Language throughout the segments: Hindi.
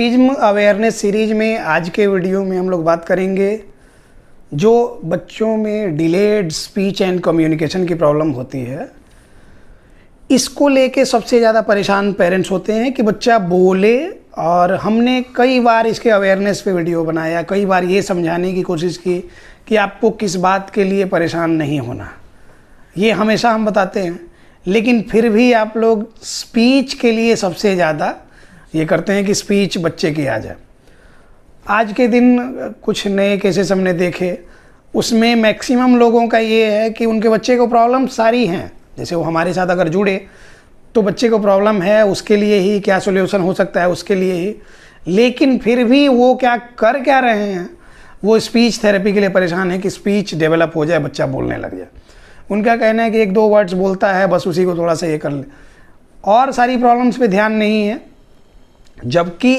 ऑटिज्म अवेयरनेस सीरीज में आज के वीडियो में हम लोग बात करेंगे जो बच्चों में डिलेड स्पीच एंड कम्युनिकेशन की प्रॉब्लम होती है। इसको लेके सबसे ज़्यादा परेशान पेरेंट्स होते हैं कि बच्चा बोले, और हमने कई बार इसके अवेयरनेस पे वीडियो बनाया, कई बार ये समझाने की कोशिश की कि आपको किस बात के लिए परेशान नहीं होना, ये हमेशा हम बताते हैं। लेकिन फिर भी आप लोग स्पीच के लिए सबसे ज़्यादा ये करते हैं कि स्पीच बच्चे की आ जाए। आज के दिन कुछ नए केसेस हमने देखे, उसमें मैक्सिमम लोगों का ये है कि उनके बच्चे को प्रॉब्लम सारी हैं। जैसे वो हमारे साथ अगर जुड़े तो बच्चे को प्रॉब्लम है, उसके लिए ही क्या सोल्यूशन हो सकता है, उसके लिए ही। लेकिन फिर भी वो क्या रहे हैं, वो स्पीच थेरेपी के लिए परेशान है कि स्पीच डेवलप हो जाए, बच्चा बोलने लग जाए। उनका कहना है कि 1-2 वर्ड्स बोलता है, बस उसी को थोड़ा सा ये कर ले, और सारी प्रॉब्लम्स पे ध्यान नहीं है। जबकि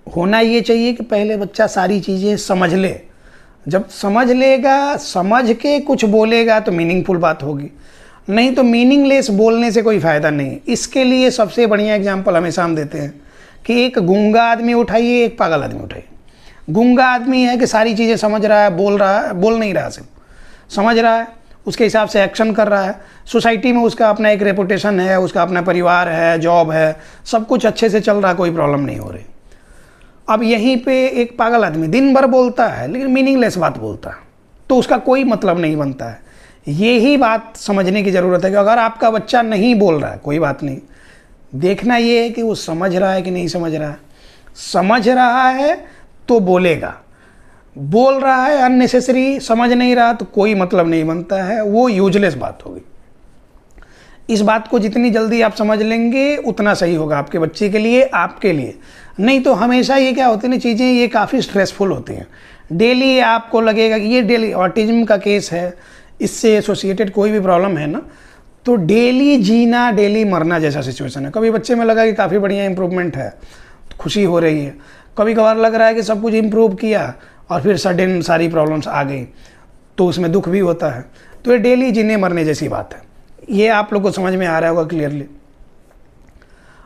होना ये चाहिए कि पहले बच्चा सारी चीज़ें समझ ले। जब समझ लेगा, समझ के कुछ बोलेगा तो मीनिंगफुल बात होगी, नहीं तो मीनिंगलेस बोलने से कोई फ़ायदा नहीं। इसके लिए सबसे बढ़िया एग्जांपल हमेशा हम देते हैं कि एक गूंगा आदमी उठाइए, एक पागल आदमी उठाइए। गूंगा आदमी है कि सारी चीज़ें समझ रहा है, बोल नहीं रहा, सिर्फ समझ रहा है, उसके हिसाब से एक्शन कर रहा है। सोसाइटी में उसका अपना एक रेपुटेशन है, उसका अपना परिवार है, जॉब है, सब कुछ अच्छे से चल रहा, कोई प्रॉब्लम नहीं हो रही। अब यहीं पे एक पागल आदमी दिन भर बोलता है लेकिन मीनिंगलेस बात बोलता है, तो उसका कोई मतलब नहीं बनता है। यही बात समझने की ज़रूरत है कि अगर आपका बच्चा नहीं बोल रहा है, कोई बात नहीं, देखना ये है कि वो समझ रहा है कि नहीं समझ रहा है। समझ रहा है तो बोलेगा, बोल रहा है अननेसेसरी, समझ नहीं रहा तो कोई मतलब नहीं बनता है, वो यूजलेस बात होगी। इस बात को जितनी जल्दी आप समझ लेंगे उतना सही होगा आपके बच्चे के लिए, आपके लिए। नहीं तो हमेशा ये क्या होती है ना, चीज़ें ये काफ़ी स्ट्रेसफुल होती हैं। डेली आपको लगेगा कि ये डेली ऑटिज्म का केस है, इससे एसोसिएटेड कोई भी प्रॉब्लम है ना, तो डेली जीना डेली मरना जैसा सिचुएशन है। कभी बच्चे में लगा कि काफ़ी बढ़िया इंप्रूवमेंट है, खुशी हो रही है, कभी कभार लग रहा है कि सब कुछ इम्प्रूव किया और फिर सडन सारी प्रॉब्लम्स आ गई, तो उसमें दुख भी होता है। तो ये डेली जीने मरने जैसी बात है। ये आप लोग को समझ में आ रहा होगा क्लियरली।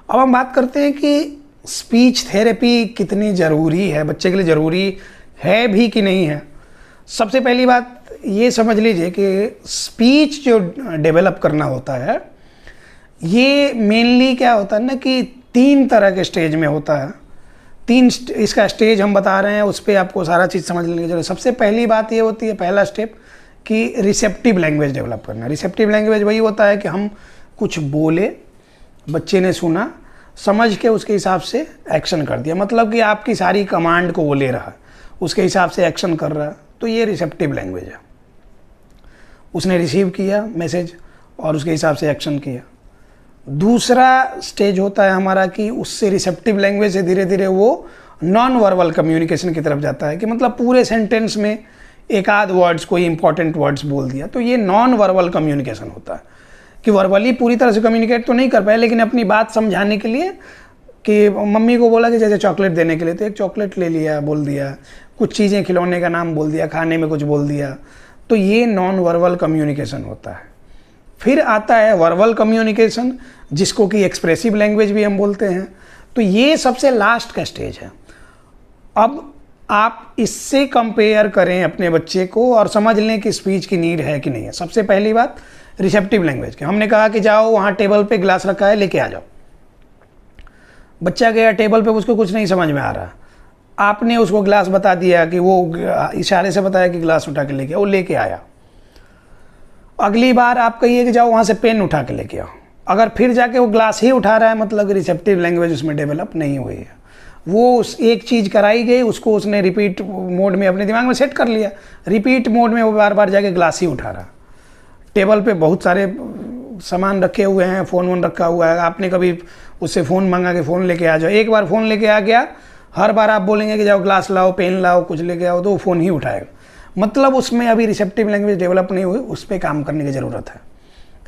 अब हम बात करते हैं कि स्पीच थेरेपी कितनी ज़रूरी है, बच्चे के लिए ज़रूरी है भी कि नहीं है। सबसे पहली बात ये समझ लीजिए कि स्पीच जो डेवलप करना होता है, ये मेनली क्या होता है ना कि 3 तरह के स्टेज में होता है। 3 इसका स्टेज हम बता रहे हैं, उस पर आपको सारा चीज़ समझ लेने की जरूरत। सबसे पहली बात ये होती है, पहला स्टेप, कि रिसेप्टिव लैंग्वेज डेवलप करना। रिसेप्टिव लैंग्वेज वही होता है कि हम कुछ बोले, बच्चे ने सुना, समझ के उसके हिसाब से एक्शन कर दिया। मतलब कि आपकी सारी कमांड को वो ले रहा है, उसके हिसाब से एक्शन कर रहा है, तो ये रिसेप्टिव लैंग्वेज है। उसने रिसीव किया मैसेज और उसके हिसाब से एक्शन किया। दूसरा स्टेज होता है हमारा कि उससे रिसेप्टिव लैंग्वेज से धीरे धीरे वो नॉन वर्बल कम्युनिकेशन की तरफ जाता है, कि मतलब पूरे सेंटेंस में एक आध वर्ड्स, कोई इंपॉर्टेंट वर्ड्स बोल दिया, तो ये नॉन वर्बल कम्युनिकेशन होता है। कि वर्बली पूरी तरह से कम्युनिकेट तो नहीं कर पाए, लेकिन अपनी बात समझाने के लिए, कि मम्मी को बोला कि जैसे चॉकलेट देने के लिए, तो एक चॉकलेट ले लिया, बोल दिया, कुछ चीज़ें खिलौने का नाम बोल दिया, खाने में कुछ बोल दिया, तो ये नॉन वर्बल कम्युनिकेशन होता है। फिर आता है वर्बल कम्युनिकेशन, जिसको कि एक्सप्रेसिव लैंग्वेज भी हम बोलते हैं। तो ये सबसे लास्ट का स्टेज है। अब आप इससे कंपेयर करें अपने बच्चे को और समझ लें कि स्पीच की नीड है कि नहीं है। सबसे पहली बात रिसेप्टिव लैंग्वेज की, हमने कहा कि जाओ वहाँ टेबल पे गिलास रखा है, लेके आ जाओ। बच्चा गया टेबल पे, उसको कुछ नहीं समझ में आ रहा, आपने उसको गिलास बता दिया, कि वो इशारे से बताया कि गिलास उठा के लेके आओ, वो लेके आया। अगली बार आप कहिए कि जाओ वहाँ से पेन उठा के लेके आओ। अगर फिर जाके वो ग्लास ही उठा रहा है, मतलब रिसेप्टिव लैंग्वेज उसमें डेवलप नहीं हुई है। वो उस एक चीज़ कराई गई, उसको उसने रिपीट मोड में अपने दिमाग में सेट कर लिया, रिपीट मोड में वो बार बार जाके ग्लास ही उठा रहा। टेबल पे बहुत सारे सामान रखे हुए हैं, फ़ोन रखा हुआ है, आपने कभी उससे फ़ोन मंगा के फ़ोन लेके आ जाओ, एक बार फ़ोन लेके आ गया, हर बार आप बोलेंगे कि जाओ ग्लास लाओ, पेन लाओ, कुछ लेके आओ, तो वो फ़ोन ही उठाएगा। मतलब उसमें अभी रिसेप्टिव लैंग्वेज डेवलप नहीं हुई, उस पर काम करने की ज़रूरत है।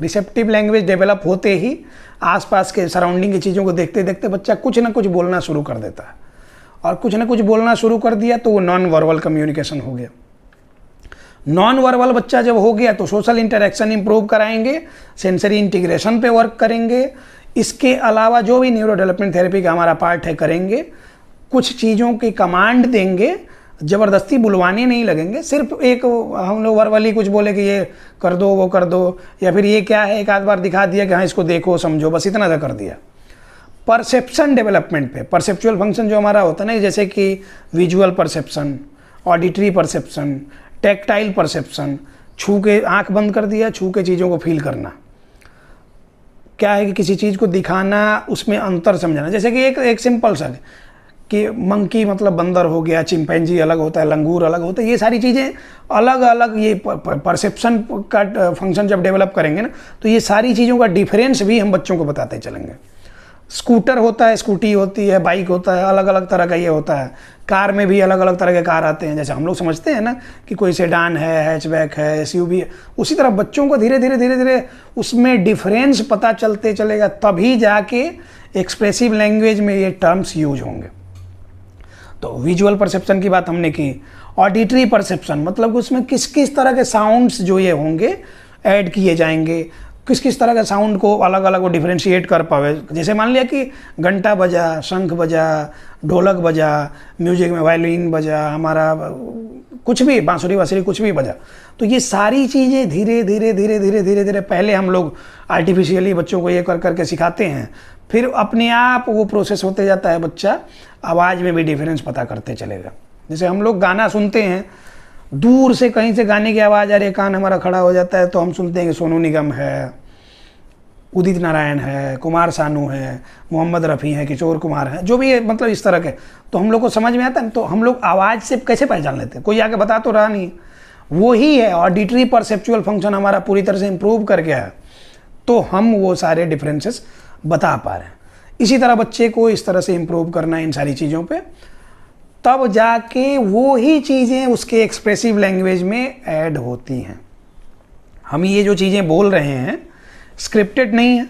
रिसेप्टिव लैंग्वेज डेवलप होते ही आसपास के सराउंडिंग की चीज़ों को देखते देखते बच्चा कुछ ना कुछ बोलना शुरू कर देता है, और कुछ ना कुछ बोलना शुरू कर दिया तो वो नॉन वर्बल कम्युनिकेशन हो गया। नॉन वर्बल बच्चा जब हो गया तो सोशल इंटरेक्शन इंप्रूव कराएंगे, सेंसरी इंटीग्रेशन पे वर्क करेंगे, इसके अलावा जो भी न्यूरो डेवलपमेंट थेरेपी का हमारा पार्ट है करेंगे, कुछ चीज़ों की कमांड देंगे, ज़बरदस्ती बुलवाने नहीं लगेंगे। सिर्फ एक हम लोग वर्बली कुछ बोले कि ये कर दो वो कर दो, या फिर ये क्या है एक आध बार दिखा दिया कि हाँ इसको देखो समझो, बस इतना सा कर दिया। परसेप्शन डेवलपमेंट पे, परसेप्चुअल फंक्शन जो हमारा होता है ना, जैसे कि visual perception, auditory perception, tactile perception, छू के आंख बंद कर दिया, छू के चीज़ों को फील करना, क्या है कि किसी चीज़ को दिखाना, उसमें अंतर समझाना। जैसे कि एक सिंपल सा कि मंकी मतलब बंदर हो गया, चिंपैंजी अलग होता है, लंगूर अलग होता है, ये सारी चीज़ें अलग अलग, ये परसेप्शन का फंक्शन जब डेवलप करेंगे ना, तो ये सारी चीज़ों का डिफरेंस भी हम बच्चों को बताते चलेंगे। स्कूटर होता है, स्कूटी होती है, बाइक होता है, अलग अलग तरह का ये होता है। कार में भी अलग अलग तरह के कार आते हैं, जैसे हम लोग समझते हैं ना कि कोई सेडान है, हैचबैक है, एसयूवी है, उसी तरह बच्चों को धीरे धीरे उसमें डिफरेंस पता चलते चलेगा, तभी जाके एक्सप्रेसिव लैंग्वेज में ये टर्म्स यूज होंगे। तो विजुअल परसेप्शन की बात हमने की। ऑडिटरी परसेप्शन मतलब उसमें किस किस तरह के साउंड्स जो ये होंगे ऐड किए जाएंगे, किस किस तरह के साउंड को अलग अलग वो डिफरेंशिएट कर पावे। जैसे मान लिया कि घंटा बजा, शंख बजा, ढोलक बजा, म्यूजिक में वायलिन बजा, हमारा कुछ भी बांसुरी वांसुरी कुछ भी बजा, तो ये सारी चीज़ें धीरे धीरे पहले हम लोग आर्टिफिशियली बच्चों को ये कर करके सिखाते हैं, फिर अपने आप वो प्रोसेस होते जाता है, बच्चा आवाज़ में भी डिफरेंस पता करते चलेगा। जैसे हम लोग गाना सुनते हैं, दूर से कहीं से गाने की आवाज़ आ रही है, कान हमारा खड़ा हो जाता है, तो हम सुनते हैं कि सोनू निगम है, उदित नारायण है, कुमार सानू है, मोहम्मद रफ़ी है, किशोर कुमार है, जो भी है, मतलब इस तरह के, तो हम लोग को समझ में आता है। तो हम लोग आवाज़ से कैसे पहचान लेते हैं, कोई आके बता तो रहा नहीं, वो ही है ऑडिटरी परसेप्चुअल फंक्शन हमारा पूरी तरह से इम्प्रूव कर गया है, तो हम वो सारे डिफरेंसेस बता पा रहे हैं। इसी तरह बच्चे को इस तरह से इम्प्रूव करना है इन सारी चीज़ों पे, तब जाके वो ही चीज़ें उसके एक्सप्रेसिव लैंग्वेज में ऐड होती हैं। हम ये जो चीज़ें बोल रहे हैं स्क्रिप्टेड नहीं है,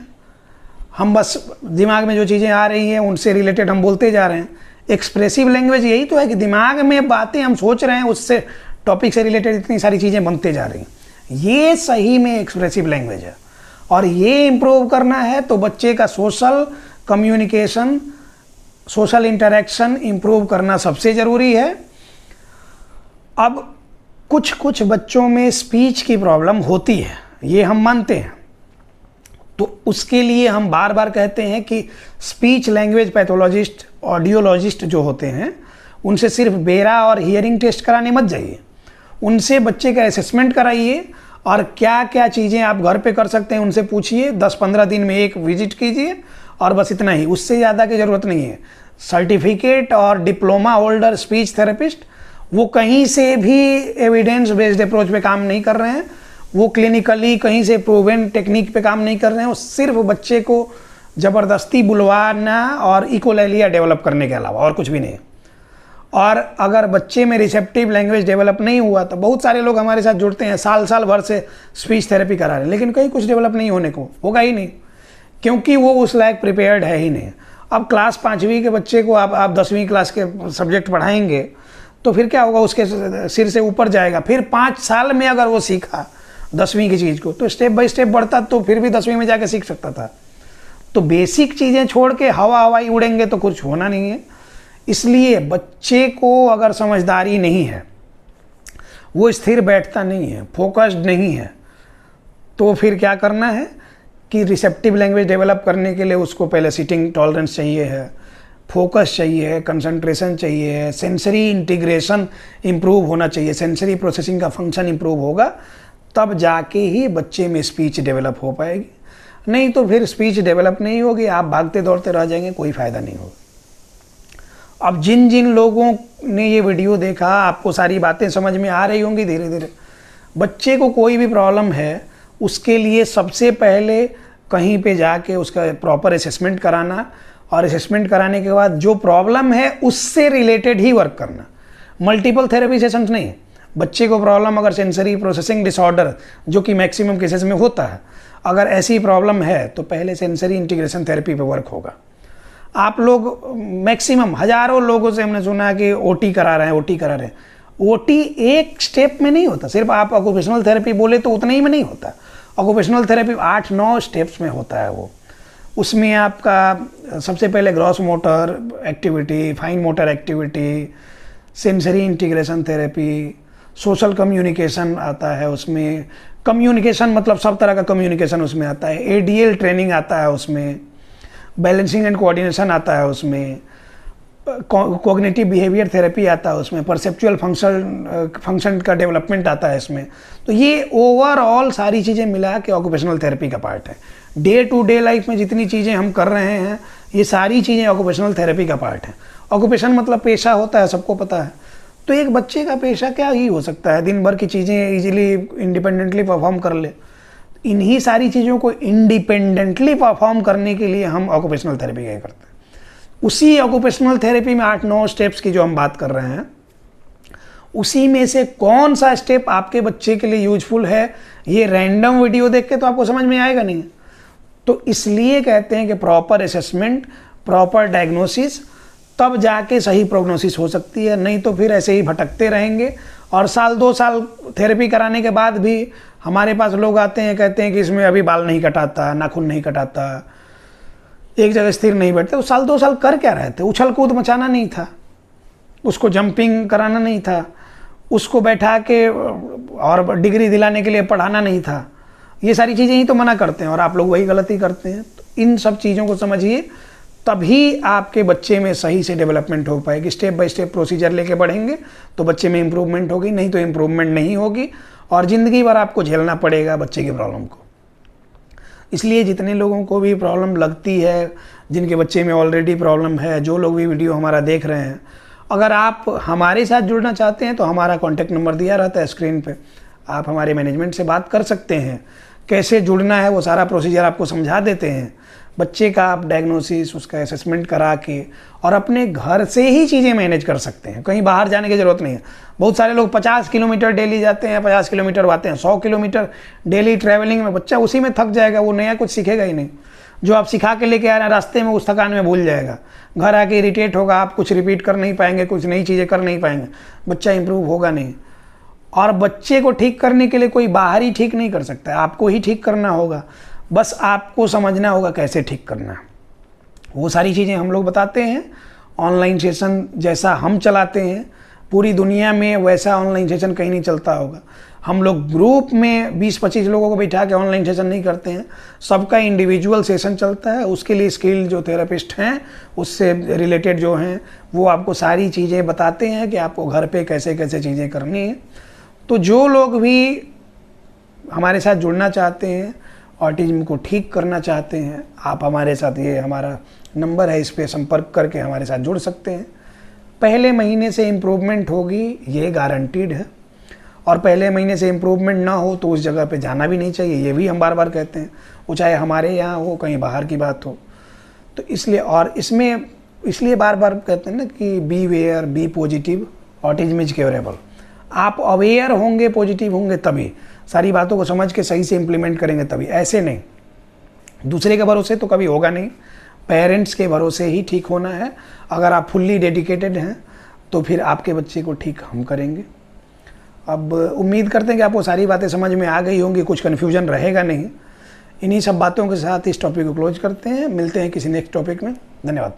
हम बस दिमाग में जो चीज़ें आ रही हैं उनसे रिलेटेड हम बोलते जा रहे हैं। एक्सप्रेसिव लैंग्वेज यही तो है कि दिमाग में बातें हम सोच रहे हैं, उससे टॉपिक से रिलेटेड इतनी सारी चीज़ें बनते जा रही हैं, ये सही में एक्सप्रेसिव लैंग्वेज है। और ये इम्प्रूव करना है तो बच्चे का social communication, social interaction improve करना सबसे ज़रूरी है। अब कुछ बच्चों में स्पीच की प्रॉब्लम होती है, ये हम मानते हैं, तो उसके लिए हम बार बार कहते हैं कि स्पीच लैंग्वेज पैथोलॉजिस्ट, ऑडियोलॉजिस्ट जो होते हैं, उनसे सिर्फ बेरा और हियरिंग टेस्ट कराने मत जाइए, उनसे बच्चे का असेसमेंट कराइए, और क्या क्या चीज़ें आप घर पे कर सकते हैं उनसे पूछिए। 10-15 दिन में एक विजिट कीजिए, और बस इतना ही, उससे ज़्यादा की ज़रूरत नहीं है। सर्टिफिकेट और डिप्लोमा होल्डर स्पीच थेरेपिस्ट वो कहीं से भी एविडेंस बेस्ड अप्रोच पे काम नहीं कर रहे हैं, वो क्लिनिकली कहीं से प्रूवन टेक्निक पे काम नहीं कर रहे हैं, वो सिर्फ बच्चे को ज़बरदस्ती बुलवाना और इकोलेलिया डेवलप करने के अलावा और कुछ भी नहीं है। और अगर बच्चे में रिसेप्टिव लैंग्वेज डेवलप नहीं हुआ तो बहुत सारे लोग हमारे साथ जुड़ते हैं, साल भर से स्पीच थेरेपी करा रहे हैं, लेकिन कहीं कुछ डेवलप नहीं होने को होगा ही नहीं, क्योंकि वो उस लायक प्रिपेयर्ड है ही नहीं। अब क्लास 5वीं के बच्चे को आप 10वीं क्लास के सब्जेक्ट पढ़ाएंगे तो फिर क्या होगा, उसके सिर से ऊपर जाएगा। फिर 5 साल में अगर वो सीखा 10वीं की चीज़ को, तो स्टेप बाय स्टेप बढ़ता, तो फिर भी 10वीं में जाके सीख सकता था। तो बेसिक चीज़ें छोड़ के हवाई उड़ेंगे तो कुछ होना नहीं है। इसलिए बच्चे को अगर समझदारी नहीं है, वो स्थिर बैठता नहीं है, फोकस्ड नहीं है, तो फिर क्या करना है कि रिसेप्टिव लैंग्वेज डेवलप करने के लिए उसको पहले सिटिंग टॉलरेंस चाहिए है, फोकस चाहिए है, कंसंट्रेशन चाहिए है, सेंसरी इंटीग्रेशन इम्प्रूव होना चाहिए, सेंसरी प्रोसेसिंग का फंक्शन इम्प्रूव होगा, तब जाके ही बच्चे में स्पीच डेवलप हो पाएगी। नहीं तो फिर स्पीच डेवलप नहीं होगी, आप भागते दौड़ते रह जाएंगे, कोई फ़ायदा नहीं होगा। अब जिन जिन लोगों ने ये वीडियो देखा, आपको सारी बातें समझ में आ रही होंगी धीरे धीरे। बच्चे को कोई भी प्रॉब्लम है, उसके लिए सबसे पहले कहीं पे जाके उसका प्रॉपर असेसमेंट कराना, और असेसमेंट कराने के बाद जो प्रॉब्लम है उससे रिलेटेड ही वर्क करना, मल्टीपल थेरेपी सेशंस नहीं। बच्चे को प्रॉब्लम अगर सेंसरी प्रोसेसिंग डिसऑर्डर, जो कि मैक्सिमम केसेस में होता है, अगर ऐसी प्रॉब्लम है तो पहले सेंसरी इंटीग्रेशन थेरेपी पे वर्क होगा। आप लोग मैक्सिमम हज़ारों लोगों से हमने सुना कि ओटी करा रहे हैं। ओटी एक स्टेप में नहीं होता, सिर्फ आप ऑक्यूपेशनल थेरेपी बोले तो उतना ही में नहीं होता। ऑक्यूपेशनल थेरेपी 8-9 स्टेप्स में होता है। उसमें आपका सबसे पहले gross motor activity, fine motor activity, sensory integration therapy, social communication आता है उसमें। कम्युनिकेशन मतलब सब तरह का कम्युनिकेशन उसमें आता है। एडीएल ट्रेनिंग आता है उसमें, बैलेंसिंग एंड कोऑर्डिनेशन आता है उसमें, कॉग्निटिव बिहेवियर थेरेपी आता है उसमें, परसेप्चुअल फंक्शन का डेवलपमेंट आता है इसमें। तो ये ओवरऑल सारी चीज़ें मिला के ऑक्यूपेशनल थेरेपी का पार्ट है। डे टू डे लाइफ में जितनी चीज़ें हम कर रहे हैं ये सारी चीज़ें ऑक्यूपेशनल थेरेपी का पार्ट है। ऑक्यूपेशन मतलब पेशा होता है, सबको पता है। तो एक बच्चे का पेशा क्या ही हो सकता है, दिन भर की चीज़ें इजीली इंडिपेंडेंटली परफॉर्म कर ले। इन्हीं सारी चीज़ों को इंडिपेंडेंटली परफॉर्म करने के लिए हम ऑक्यूपेशनल थेरेपी क्या करते हैं। उसी ऑक्यूपेशनल थेरेपी में 8-9 स्टेप्स की जो हम बात कर रहे हैं, उसी में से कौन सा स्टेप आपके बच्चे के लिए यूजफुल है, ये रैंडम वीडियो देख के तो आपको समझ में आएगा नहीं। तो इसलिए कहते हैं कि प्रॉपर असेसमेंट, प्रॉपर डायग्नोसिस, तब जाके सही प्रोग्नोसिस हो सकती है। नहीं तो फिर ऐसे ही भटकते रहेंगे और साल 2 साल थेरेपी कराने के बाद भी हमारे पास लोग आते हैं, कहते हैं कि इसमें अभी बाल नहीं कटाता, नाखून नहीं कटाता, एक जगह स्थिर नहीं बैठते। तो साल 2 साल कर क्या रहे थे? उछल कूद मचाना नहीं था, उसको जंपिंग कराना नहीं था, उसको बैठा के और डिग्री दिलाने के लिए पढ़ाना नहीं था। ये सारी चीज़ें ही तो मना करते हैं और आप लोग वही गलती करते हैं। तो इन सब चीज़ों को समझिए, तभी आपके बच्चे में सही से डेवलपमेंट हो पाएगी। स्टेप बाय स्टेप प्रोसीजर लेके बढ़ेंगे तो बच्चे में इम्प्रूवमेंट होगी, नहीं तो इम्प्रूवमेंट नहीं होगी और ज़िंदगी भर आपको झेलना पड़ेगा बच्चे की प्रॉब्लम को। इसलिए जितने लोगों को भी प्रॉब्लम लगती है, जिनके बच्चे में ऑलरेडी प्रॉब्लम है, जो लोग भी वीडियो हमारा देख रहे हैं, अगर आप हमारे साथ जुड़ना चाहते हैं तो हमारा कॉन्टैक्ट नंबर दिया रहता है स्क्रीन पे। आप हमारे मैनेजमेंट से बात कर सकते हैं। कैसे जुड़ना है वो सारा प्रोसीजर आपको समझा देते हैं। बच्चे का आप डायग्नोसिस, उसका असेसमेंट करा के और अपने घर से ही चीज़ें मैनेज कर सकते हैं। कहीं बाहर जाने की ज़रूरत नहीं है। बहुत सारे लोग 50 किलोमीटर डेली जाते हैं, 50 किलोमीटर आते हैं, 100 किलोमीटर डेली ट्रैवलिंग में बच्चा उसी में थक जाएगा, वो नया कुछ सीखेगा ही नहीं। जो आप सिखा के लेके आ रहे हैं रास्ते में उस थकान में भूल जाएगा, घर आके इरिटेट होगा, आप कुछ रिपीट कर नहीं पाएंगे, कुछ नई चीज़ें कर नहीं पाएंगे, बच्चा इंप्रूव होगा नहीं। और बच्चे को ठीक करने के लिए कोई बाहर ही ठीक नहीं कर सकता है, आपको ही ठीक करना होगा। बस आपको समझना होगा कैसे ठीक करना है। वो सारी चीज़ें हम लोग बताते हैं। ऑनलाइन सेशन जैसा हम चलाते हैं पूरी दुनिया में वैसा ऑनलाइन सेशन कहीं नहीं चलता होगा। हम लोग ग्रुप में 20-25 लोगों को बैठा के ऑनलाइन सेशन नहीं करते हैं, सबका इंडिविजुअल सेशन चलता है। उसके लिए स्किल्ड जो थेरेपिस्ट हैं, उससे रिलेटेड जो हैं, वो आपको सारी चीज़ें बताते हैं कि आपको घर पे कैसे कैसे चीज़ें करनी है। तो जो लोग भी हमारे साथ जुड़ना चाहते हैं, ऑटिज्म को ठीक करना चाहते हैं, आप हमारे साथ, ये हमारा नंबर है, इस पर संपर्क करके हमारे साथ जुड़ सकते हैं। पहले महीने से इम्प्रूवमेंट होगी, ये गारंटीड है। और पहले महीने से इम्प्रूवमेंट ना हो तो उस जगह पे जाना भी नहीं चाहिए, ये भी हम बार बार कहते हैं। वो चाहे हमारे यहाँ हो, कहीं बाहर की बात हो। तो इसलिए, और इसमें इसलिए बार बार कहते हैं ना कि be aware, be positive, autism is curable. आप अवेयर होंगे, पॉजिटिव होंगे, तभी सारी बातों को समझ के सही से इम्प्लीमेंट करेंगे, तभी। ऐसे नहीं, दूसरे के भरोसे तो कभी होगा नहीं, पेरेंट्स के भरोसे ही ठीक होना है। अगर आप फुल्ली डेडिकेटेड हैं तो फिर आपके बच्चे को ठीक हम करेंगे। अब उम्मीद करते हैं कि आपको सारी बातें समझ में आ गई होंगी, कुछ कन्फ्यूजन रहेगा नहीं। इन्हीं सब बातों के साथ इस टॉपिक को क्लोज करते हैं। मिलते हैं किसी नेक्स्ट टॉपिक में। धन्यवाद।